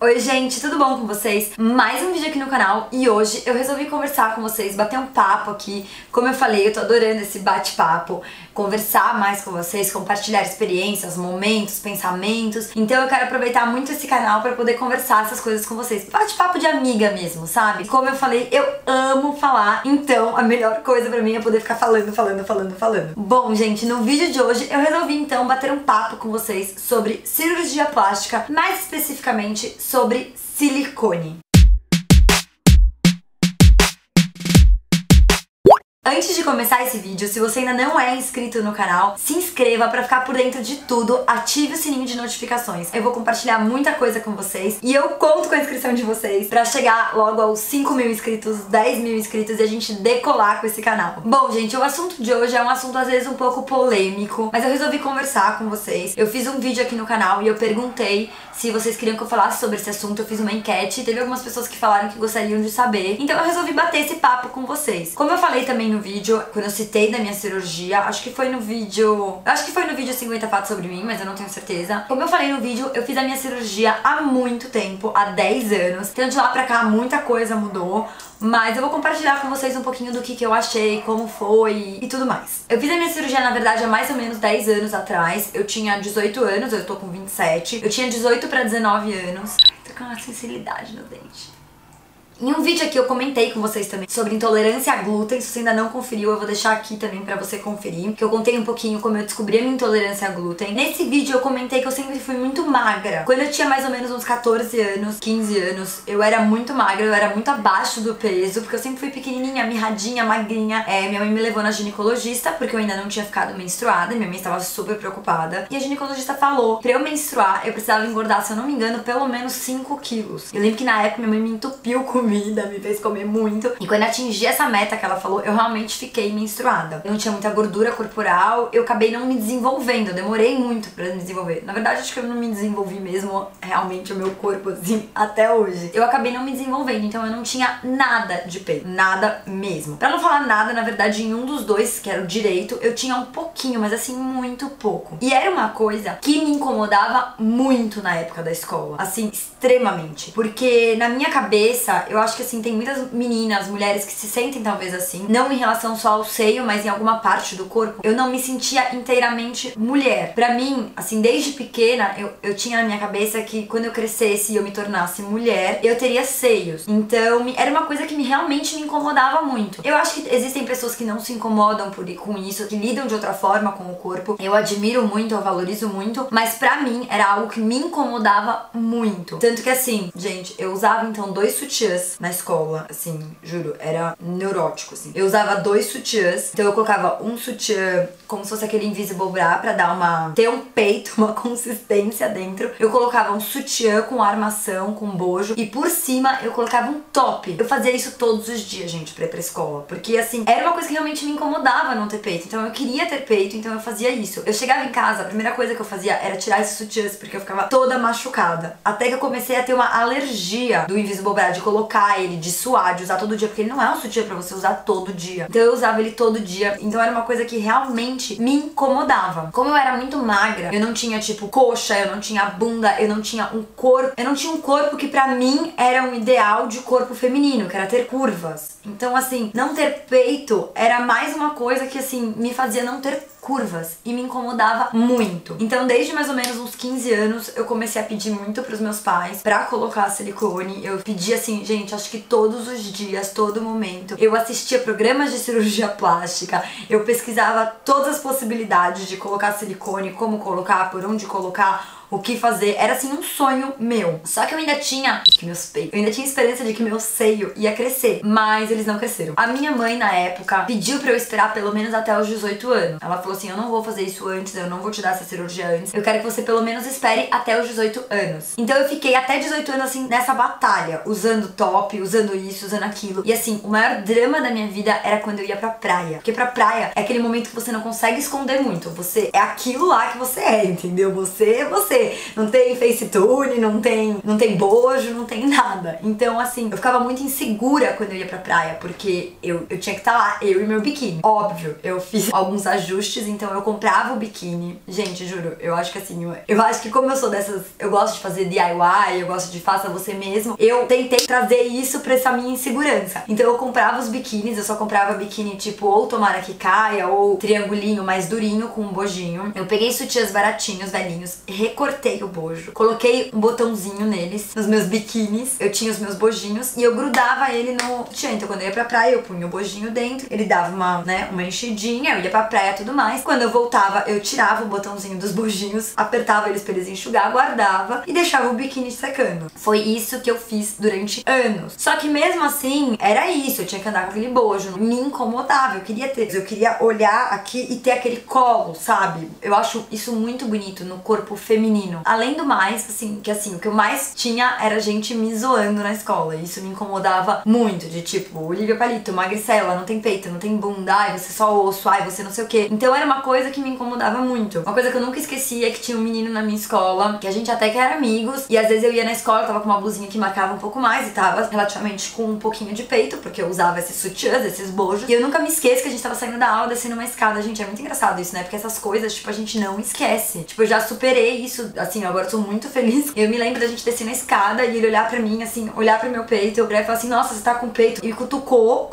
Oi gente, tudo bom com vocês? Mais um vídeo aqui no canal e hoje eu resolvi conversar com vocês, bater um papo aqui. Como eu falei, eu tô adorando esse bate-papo, conversar mais com vocês, compartilhar experiências, momentos, pensamentos. Então eu quero aproveitar muito esse canal pra poder conversar essas coisas com vocês. Bate-papo de amiga mesmo, sabe? Como eu falei, eu amo falar, então a melhor coisa pra mim é poder ficar falando. Bom, gente, no vídeo de hoje eu resolvi então bater um papo com vocês sobre cirurgia plástica, mais especificamente sobre silicone. Antes de começar esse vídeo, se você ainda não é inscrito no canal, se inscreva pra ficar por dentro de tudo, ative o sininho de notificações. Eu vou compartilhar muita coisa com vocês e eu conto com a inscrição de vocês pra chegar logo aos 5 mil inscritos, 10 mil inscritos e a gente decolar com esse canal. Bom, gente, o assunto de hoje é um assunto às vezes um pouco polêmico, mas eu resolvi conversar com vocês. Eu fiz um vídeo aqui no canal e eu perguntei se vocês queriam que eu falasse sobre esse assunto. Eu fiz uma enquete, teve algumas pessoas que falaram que gostariam de saber, então eu resolvi bater esse papo com vocês. Como eu falei também no vídeo, quando eu citei da minha cirurgia, acho que foi no vídeo 50 fatos sobre mim, mas eu não tenho certeza. Como eu falei no vídeo, eu fiz a minha cirurgia há muito tempo, há 10 anos. Então de lá pra cá muita coisa mudou, mas eu vou compartilhar com vocês um pouquinho do que eu achei, como foi e tudo mais. Eu fiz a minha cirurgia, na verdade, há mais ou menos 10 anos atrás. Eu tinha 18 anos, eu tô com 27. Eu tinha 18 pra 19 anos. Tô com uma sensibilidade no dente. Em um vídeo aqui eu comentei com vocês também sobre intolerância a glúten. Se você ainda não conferiu, eu vou deixar aqui também pra você conferir, que eu contei um pouquinho como eu descobri a minha intolerância a glúten. Nesse vídeo eu comentei que eu sempre fui muito magra. Quando eu tinha mais ou menos uns 14 anos, 15 anos, eu era muito magra, eu era muito abaixo do peso, porque eu sempre fui pequenininha, mirradinha, magrinha. Minha mãe me levou na ginecologista, porque eu ainda não tinha ficado menstruada, minha mãe estava super preocupada. E a ginecologista falou, pra eu menstruar, eu precisava engordar, se eu não me engano, pelo menos 5 quilos. Eu lembro que na época minha mãe me entupiu comida, me fez comer muito. E quando eu atingi essa meta que ela falou, eu realmente fiquei menstruada. Eu não tinha muita gordura corporal, eu acabei não me desenvolvendo, eu demorei muito pra me desenvolver. Na verdade, acho que eu não me desenvolvi mesmo, realmente, o meu corpo, assim, até hoje. Eu acabei não me desenvolvendo, então eu não tinha nada de peito, nada mesmo. Pra não falar nada, na verdade, em um dos dois, que era o direito, eu tinha um pouquinho, mas assim, muito pouco. E era uma coisa que me incomodava muito na época da escola, assim, extremamente. Porque na minha cabeça, eu acho que assim, tem muitas meninas, mulheres que se sentem talvez assim, não em relação só ao seio, mas em alguma parte do corpo. Eu não me sentia inteiramente mulher. Pra mim, assim, desde pequena, eu tinha na minha cabeça que quando eu crescesse e eu me tornasse mulher, eu teria seios. Então, era uma coisa que realmente me incomodava muito. Eu acho que existem pessoas que não se incomodam com isso, que lidam de outra forma com o corpo. Eu admiro muito, eu valorizo muito, mas pra mim era algo que me incomodava muito. Tanto que assim, gente, eu usava então 2 sutiãs na escola, assim, juro, era neurótico, assim. Eu usava 2 sutiãs, então eu colocava um sutiã como se fosse aquele Invisible Bra pra ter um peito, uma consistência dentro. Eu colocava um sutiã com armação, com bojo, e por cima eu colocava um top. Eu fazia isso todos os dias, gente, pra ir pra escola, porque assim, era uma coisa que realmente me incomodava não ter peito, então eu queria ter peito, então eu fazia isso. Eu chegava em casa, a primeira coisa que eu fazia era tirar esses sutiãs, porque eu ficava toda machucada. Até que eu comecei a ter uma alergia do Invisible Bra, de colocar ele, de suar, de usar todo dia, porque ele não é um sutiã pra você usar todo dia. Então eu usava ele todo dia, então era uma coisa que realmente me incomodava. Como eu era muito magra, eu não tinha tipo coxa, eu não tinha bunda, eu não tinha um corpo que pra mim era um ideal de corpo feminino, que era ter curvas. Então assim, não ter peito era mais uma coisa que assim, me fazia não ter curvas e me incomodava muito. Então desde mais ou menos uns 15 anos eu comecei a pedir muito pros meus pais pra colocar silicone. Eu pedi assim, gente, acho que todos os dias, todo momento. Eu assistia programas de cirurgia plástica, eu pesquisava todas as possibilidades de colocar silicone, como colocar, por onde colocar, o que fazer. Era assim um sonho meu. Só que eu ainda tinha esperança de que meu seio ia crescer, mas eles não cresceram. A minha mãe na época pediu pra eu esperar pelo menos até os 18 anos. Ela falou assim, eu não vou fazer isso antes, eu não vou te dar essa cirurgia antes, eu quero que você pelo menos espere até os 18 anos. Então eu fiquei até 18 anos assim nessa batalha, usando top, usando isso, usando aquilo. E assim, o maior drama da minha vida era quando eu ia pra praia, porque pra praia é aquele momento que você não consegue esconder muito, você é aquilo lá que você é, entendeu? Você é você. ter, não tem FaceTune, não tem bojo, não tem nada. Então, assim, eu ficava muito insegura quando eu ia pra praia, porque eu tinha que estar lá, eu e meu biquíni. Óbvio, eu fiz alguns ajustes, então eu comprava o biquíni. Gente, juro, eu acho que assim, eu acho que como eu sou dessas, eu gosto de fazer DIY, eu gosto de faça você mesmo, eu tentei trazer isso pra essa minha insegurança. Então eu comprava os biquínis, eu só comprava biquíni tipo ou tomara que caia, ou triangulinho mais durinho com um bojinho. Eu peguei sutiãs baratinhos, velhinhos, recortei o bojo, coloquei um botãozinho neles, nos meus biquínis, eu tinha os meus bojinhos e eu grudava ele no sutiã. Então quando eu ia pra praia, eu punha o bojinho dentro, ele dava uma enchidinha, eu ia pra praia e tudo mais. Quando eu voltava, eu tirava o botãozinho dos bojinhos, apertava eles pra eles enxugar, guardava e deixava o biquíni secando. Foi isso que eu fiz durante anos. Só que mesmo assim, era isso, eu tinha que andar com aquele bojo, me incomodava, eu queria olhar aqui e ter aquele colo, sabe? Eu acho isso muito bonito no corpo feminino. Além do mais, assim, o que eu mais tinha era gente me zoando na escola. Isso me incomodava muito, de tipo, Olivia Palito, magricela, não tem peito, não tem bunda, ai, você só osso, ai, você não sei o quê. Então era uma coisa que me incomodava muito. Uma coisa que eu nunca esqueci é que tinha um menino na minha escola, que a gente até que era amigos, e às vezes eu ia na escola, eu tava com uma blusinha que marcava um pouco mais, e tava relativamente com um pouquinho de peito, porque eu usava esses sutiãs, esses bojos, e eu nunca me esqueço que a gente tava saindo da aula, descendo uma escada. Gente, é muito engraçado isso, né? Porque essas coisas, tipo, a gente não esquece. Tipo, eu já superei isso, assim, agora eu tô muito feliz. Eu me lembro da gente descer na escada e ele olhar pra mim, assim, olhar pro meu peito, eu olhar e falar assim, nossa, você tá com peito. E cutucou,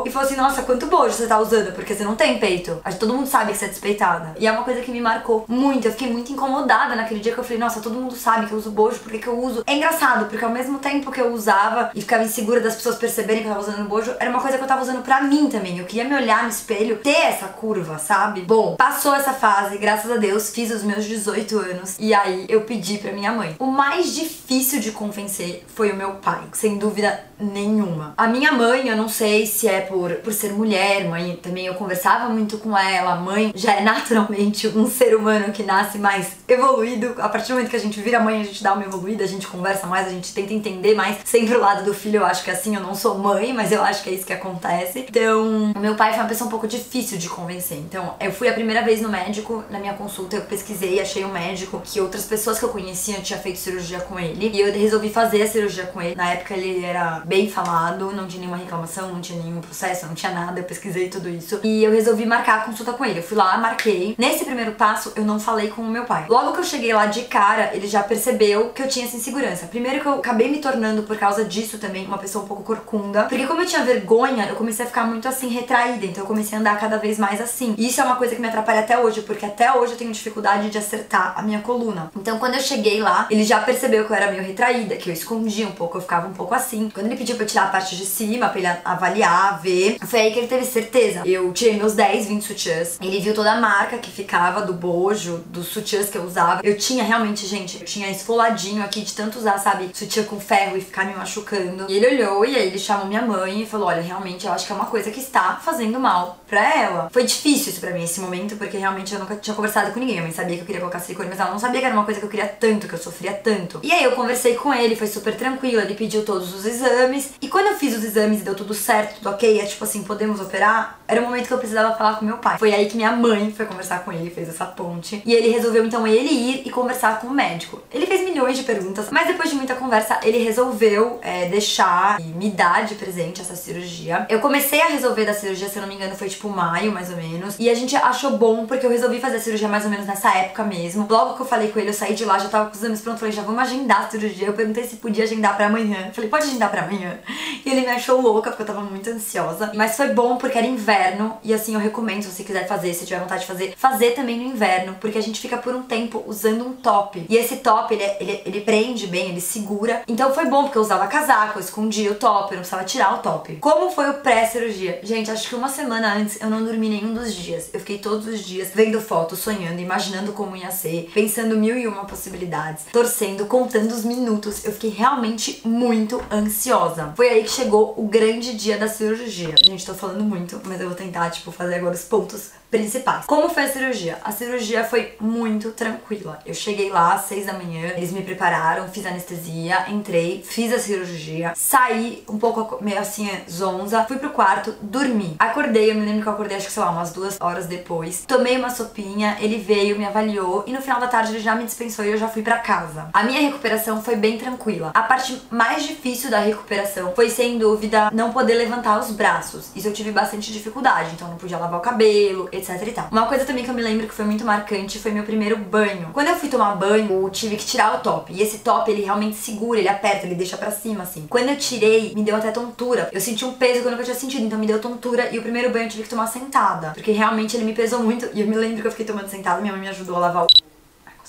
e falou assim, nossa, quanto bojo você tá usando, porque você não tem peito. Acho que todo mundo sabe que você é despeitada. E é uma coisa que me marcou muito, eu fiquei muito incomodada naquele dia que eu falei, nossa, todo mundo sabe que eu uso bojo, por que eu uso? É engraçado, porque ao mesmo tempo que eu usava e ficava insegura das pessoas perceberem que eu tava usando bojo, era uma coisa que eu tava usando pra mim também. Eu queria me olhar no espelho, ter essa curva, sabe? Bom, passou essa fase, graças a Deus, fiz os meus 18 anos e aí eu pedi pra minha mãe. O mais difícil de convencer foi o meu pai, sem dúvida nenhuma. A minha mãe, eu não sei se é por ser mulher, mãe, também eu conversava muito com ela. Mãe já é naturalmente um ser humano que nasce mais evoluído. A partir do momento que a gente vira mãe, a gente dá uma evoluída, a gente conversa mais, a gente tenta entender mais. Sempre o lado do filho, eu acho que assim, eu não sou mãe, mas eu acho que é isso que acontece. Então, o meu pai foi uma pessoa um pouco difícil de convencer. Então, eu fui a primeira vez no médico, na minha consulta, eu pesquisei, achei um médico que outras pessoas que eu conhecia tinham feito cirurgia com ele. E eu resolvi fazer a cirurgia com ele. Na época ele era bem falado, não tinha nenhuma reclamação, não tinha nenhum processo, não tinha nada, eu pesquisei tudo isso. E eu resolvi marcar a consulta com ele. Eu fui lá, marquei. Nesse primeiro passo, eu não falei com o meu pai. Logo que eu cheguei lá de cara, ele já percebeu que eu tinha essa insegurança. Primeiro que eu acabei me tornando, por causa disso também, uma pessoa um pouco corcunda. Porque como eu tinha vergonha, eu comecei a ficar muito assim, retraída. Então eu comecei a andar cada vez mais assim. E isso é uma coisa que me atrapalha até hoje, porque até hoje eu tenho dificuldade de acertar a minha coluna. Então quando eu cheguei lá, ele já percebeu que eu era meio retraída, que eu escondia um pouco, eu ficava um pouco assim. Quando ele pediu pra eu tirar a parte de cima, pra ele avaliar, ver, foi aí que ele teve certeza. Eu tirei meus 10, 20 sutiãs. Ele viu toda a marca que ficava do bojo, dos sutiãs que eu usava. Eu tinha realmente, gente, eu tinha esfoladinho aqui de tanto usar, sabe, sutiã com ferro e ficar me machucando. E ele olhou e aí ele chamou minha mãe e falou, olha, realmente eu acho que é uma coisa que está fazendo mal pra ela. Foi difícil isso pra mim, esse momento, porque realmente eu nunca tinha conversado com ninguém. A mãe sabia que eu queria colocar silicone, mas ela não sabia que era uma coisa que eu queria tanto, que eu sofria tanto. E aí eu conversei com ele, foi super tranquilo, ele pediu todos os exames. E quando eu fiz os exames e deu tudo certo, tudo ok, é tipo assim, podemos operar, era o momento que eu precisava falar com meu pai. Foi aí que minha mãe foi conversar com ele, fez essa ponte. E ele resolveu então ele ir e conversar com o médico. Ele fez milhões de perguntas, mas depois de muita conversa, ele resolveu deixar e me dar de presente essa cirurgia. Eu comecei a resolver da cirurgia, se eu não me engano, foi tipo maio, mais ou menos. E a gente achou bom, porque eu resolvi fazer a cirurgia mais ou menos nessa época mesmo. Logo que eu falei com ele, eu saí de lá, já tava com os exames prontos, falei, já vamos agendar a cirurgia. Eu perguntei se podia agendar pra amanhã. Eu falei, pode agendar pra amanhã? E ele me achou louca, porque eu tava muito ansiosa. Mas foi bom, porque era inverno. E assim, eu recomendo, se você quiser fazer, se tiver vontade de fazer, fazer também no inverno, porque a gente fica por um tempo usando um top. E esse top, ele prende bem, ele segura. Então foi bom, porque eu usava casaco, eu escondia o top, eu não precisava tirar o top. Como foi o pré-cirurgia? Gente, acho que uma semana antes eu não dormi nenhum dos dias. Eu fiquei todos os dias vendo fotos, sonhando, imaginando como ia ser, pensando mil e uma possibilidades, torcendo, contando os minutos. Eu fiquei realmente muito ansiosa. Foi aí que chegou o grande dia da cirurgia. Gente, tô falando muito, mas eu vou tentar, tipo, fazer agora os pontos principais. Como foi a cirurgia? A cirurgia foi muito tranquila. Eu cheguei lá às 6 da manhã, eles me prepararam, fiz anestesia, entrei, fiz a cirurgia, saí um pouco meio assim, zonza, fui pro quarto, dormi. Acordei, eu me lembro que eu acordei acho que, sei lá, umas 2 horas depois. Tomei uma sopinha, ele veio, me avaliou e no final da tarde ele já me dispensou e eu já fui pra casa. A minha recuperação foi bem tranquila. A parte mais difícil da recuperação foi, sem dúvida, não poder levantar os braços. Isso eu tive bastante dificuldade, então não podia lavar o cabelo, etc e tal. Uma coisa também que eu me lembro que foi muito marcante foi meu primeiro banho. Quando eu fui tomar banho, eu tive que tirar o top. E esse top, ele realmente segura, ele aperta, ele deixa pra cima, assim. Quando eu tirei, me deu até tontura. Eu senti um peso que eu nunca tinha sentido, então me deu tontura. E o primeiro banho eu tive que tomar sentada, porque realmente ele me pesou muito. E eu me lembro que eu fiquei tomando sentada, minha mãe me ajudou a lavar o...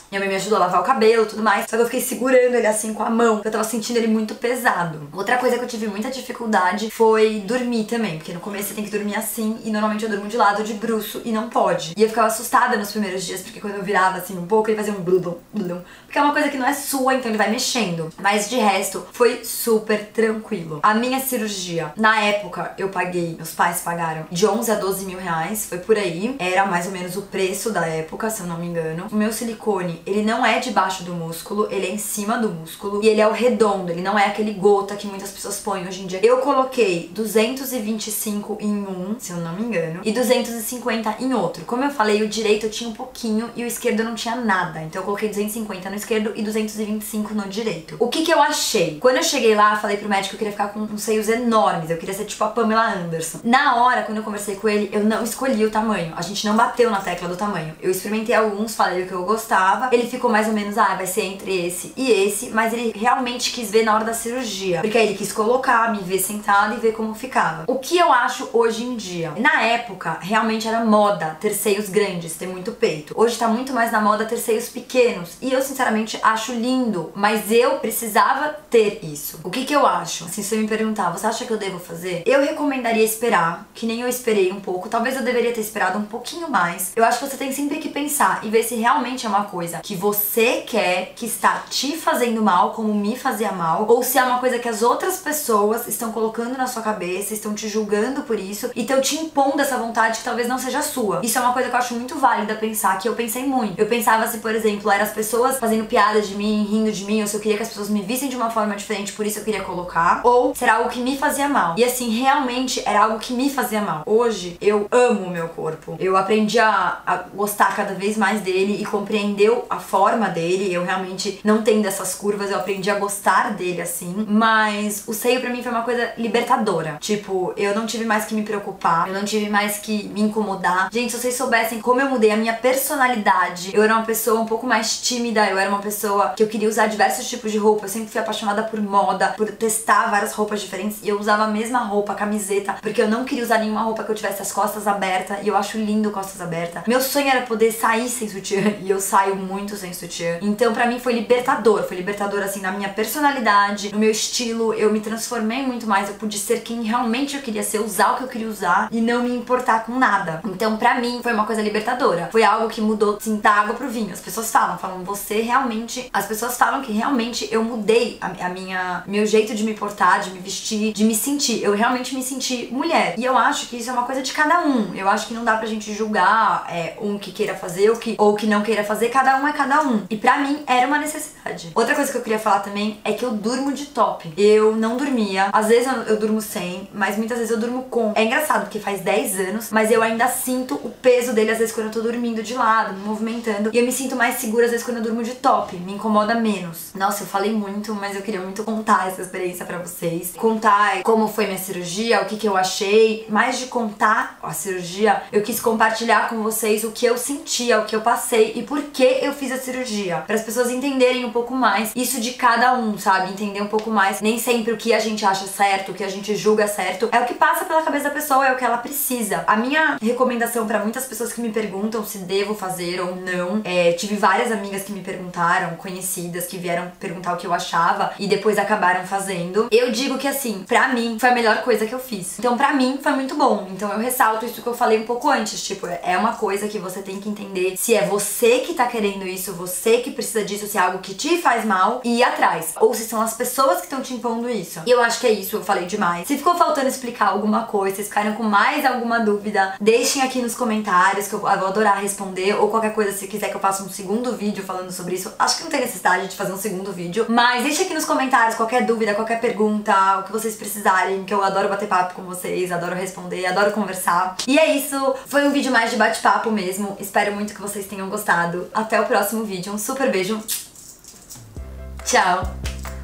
Minha mãe me ajudou a lavar o cabelo e tudo mais. Só que eu fiquei segurando ele assim com a mão, porque eu tava sentindo ele muito pesado. Outra coisa que eu tive muita dificuldade foi dormir também, porque no começo você tem que dormir assim, e normalmente eu durmo de lado, de bruço, e não pode. E eu ficava assustada nos primeiros dias, porque quando eu virava assim um pouco, ele fazia um bludum, bludum. Porque é uma coisa que não é sua, então ele vai mexendo. Mas de resto, foi super tranquilo. A minha cirurgia, na época, eu paguei, meus pais pagaram de 11 a 12 mil reais, foi por aí. Era mais ou menos o preço da época, se eu não me engano. O meu silicone, ele não é debaixo do músculo, ele é em cima do músculo. E ele é o redondo, ele não é aquele gota que muitas pessoas põem hoje em dia. Eu coloquei 225 em um, se eu não me engano, e 250 em outro. Como eu falei, o direito eu tinha um pouquinho e o esquerdo não tinha nada. Então eu coloquei 250 no esquerdo e 225 no direito. O que eu achei? Quando eu cheguei lá, falei pro médico que eu queria ficar com uns seios enormes. Eu queria ser tipo a Pamela Anderson. Na hora, quando eu conversei com ele, eu não escolhi o tamanho. A gente não bateu na tecla do tamanho. Eu experimentei alguns, falei o que eu gostava. Ele ficou mais ou menos, vai ser entre esse e esse, mas ele realmente quis ver na hora da cirurgia, porque aí ele quis colocar, me ver sentada e ver como ficava. O que eu acho hoje em dia? Na época, realmente era moda ter seios grandes, ter muito peito. Hoje tá muito mais na moda ter seios pequenos, e eu sinceramente acho lindo, mas eu precisava ter isso. O que eu acho? Assim, se você me perguntar, você acha que eu devo fazer? Eu recomendaria esperar, que nem eu esperei um pouco, talvez eu deveria ter esperado um pouquinho mais. Eu acho que você tem sempre que pensar e ver se realmente é uma coisa que você quer, que está te fazendo mal, como me fazia mal, ou se é uma coisa que as outras pessoas estão colocando na sua cabeça, estão te julgando por isso e estão te impondo essa vontade que talvez não seja sua. Isso é uma coisa que eu acho muito válida pensar, que eu pensei muito. Eu pensava se, por exemplo, eram as pessoas fazendo piada de mim, rindo de mim, ou se eu queria que as pessoas me vissem de uma forma diferente, por isso eu queria colocar, ou será algo que me fazia mal. E assim, realmente era algo que me fazia mal. Hoje, eu amo o meu corpo. Eu aprendi a gostar cada vez mais dele e compreender a forma dele. Eu realmente não tenho dessas curvas, eu aprendi a gostar dele assim. Mas o seio pra mim foi uma coisa libertadora. Tipo, eu não tive mais que me preocupar, eu não tive mais que me incomodar. Gente, se vocês soubessem como eu mudei a minha personalidade, eu era uma pessoa um pouco mais tímida, eu era uma pessoa que eu queria usar diversos tipos de roupa, eu sempre fui apaixonada por moda, por testar várias roupas diferentes, e eu usava a mesma roupa, camiseta, porque eu não queria usar nenhuma roupa que eu tivesse as costas abertas, e eu acho lindo costas abertas. Meu sonho era poder sair sem sutiã, e eu saio muito sem sutiã. Então pra mim foi libertador assim na minha personalidade, no meu estilo, eu me transformei muito mais, eu pude ser quem realmente eu queria ser, usar o que eu queria usar e não me importar com nada. Então pra mim foi uma coisa libertadora, foi algo que mudou assim da água pro vinho. As pessoas falam, você realmente, as pessoas falam que realmente eu mudei meu jeito de me portar, de me vestir, de me sentir. Eu realmente me senti mulher. E eu acho que isso é uma coisa de cada um. Eu acho que não dá pra gente julgar um que queira fazer ou que não queira fazer, cada um é cada um. E pra mim era uma necessidade. Outra coisa que eu queria falar também é que eu durmo de top. Eu não dormia, às vezes eu durmo sem, mas muitas vezes eu durmo com. É engraçado porque faz 10 anos, mas eu ainda sinto o peso dele às vezes quando eu tô dormindo de lado, me movimentando, e eu me sinto mais segura às vezes quando eu durmo de top, me incomoda menos. Nossa, eu falei muito, mas eu queria muito contar essa experiência pra vocês, contar como foi minha cirurgia, o que eu achei. Mais de contar a cirurgia, eu quis compartilhar com vocês o que eu sentia, o que eu passei e por que eu fiz a cirurgia, para as pessoas entenderem um pouco mais isso de cada um, sabe? Entender um pouco mais. Nem sempre o que a gente acha certo, o que a gente julga certo, é o que passa pela cabeça da pessoa, é o que ela precisa. A minha recomendação pra muitas pessoas que me perguntam se devo fazer ou não, tive várias amigas que me perguntaram, conhecidas, que vieram perguntar o que eu achava e depois acabaram fazendo. Eu digo que assim, pra mim foi a melhor coisa que eu fiz. Então pra mim foi muito bom. Então eu ressalto isso que eu falei um pouco antes, tipo, é uma coisa que você tem que entender se é você que tá querendo querendo isso, você que precisa disso, se é algo que te faz mal, e ir atrás. Ou se são as pessoas que estão te impondo isso. E eu acho que é isso, eu falei demais. Se ficou faltando explicar alguma coisa, se ficaram com mais alguma dúvida, deixem aqui nos comentários que eu vou adorar responder, ou qualquer coisa, se quiser que eu faça um segundo vídeo falando sobre isso. Acho que não tem necessidade de fazer um segundo vídeo, mas deixa aqui nos comentários qualquer dúvida, qualquer pergunta, o que vocês precisarem, que eu adoro bater papo com vocês, adoro responder, adoro conversar. E é isso, foi um vídeo mais de bate-papo mesmo. Espero muito que vocês tenham gostado. Até o próximo vídeo, um super beijo. Tchau!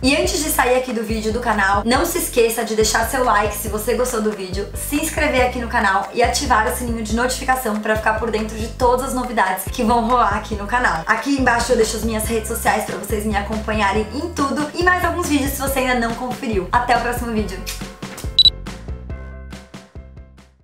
E antes de sair aqui do vídeo do canal, não se esqueça de deixar seu like se você gostou do vídeo, se inscrever aqui no canal e ativar o sininho de notificação para ficar por dentro de todas as novidades que vão rolar aqui no canal. Aqui embaixo eu deixo as minhas redes sociais para vocês me acompanharem em tudo e mais alguns vídeos se você ainda não conferiu. Até o próximo vídeo.